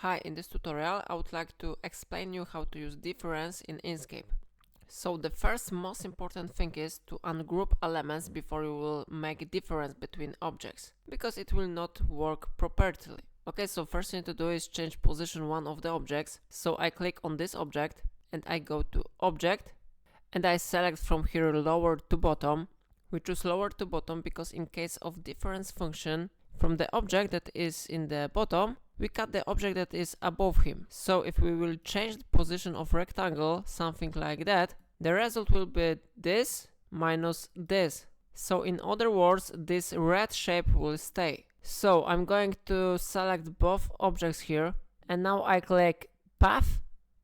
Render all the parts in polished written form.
Hi, in this tutorial I would like to explain you how to use difference in Inkscape. So the first most important thing is to ungroup elements before you will make difference between objects, because it will not work properly. Okay, so first thing to do is change position one of the objects. So I click on this object and I go to object and I select from here lower to bottom. We choose lower to bottom because in case of difference function, from the object that is in the bottom, we cut the object that is above him. So if we will change the position of rectangle, something like that, the result will be this minus this. So in other words, this red shape will stay. So I'm going to select both objects here, and now I click path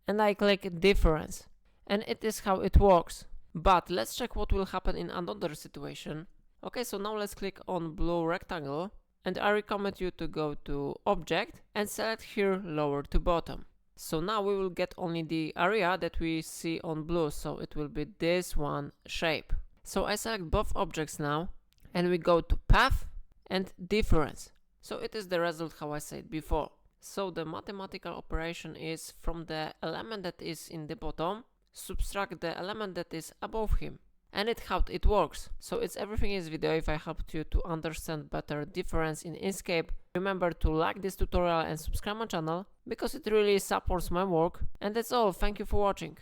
and I click difference. And it is how it works. But let's check what will happen in another situation. Okay, so now let's click on blue rectangle. And I recommend you to go to object and select here lower to bottom. So now we will get only the area that we see on blue, so it will be this one shape. So I select both objects now and we go to path and difference. So it is the result how I said before. So the mathematical operation is from the element that is in the bottom, subtract the element that is above him. And it's how it works. So it's everything in this video. If I helped you to understand better difference in Inkscape, remember to like this tutorial and subscribe my channel because it really supports my work. And that's all. Thank you for watching.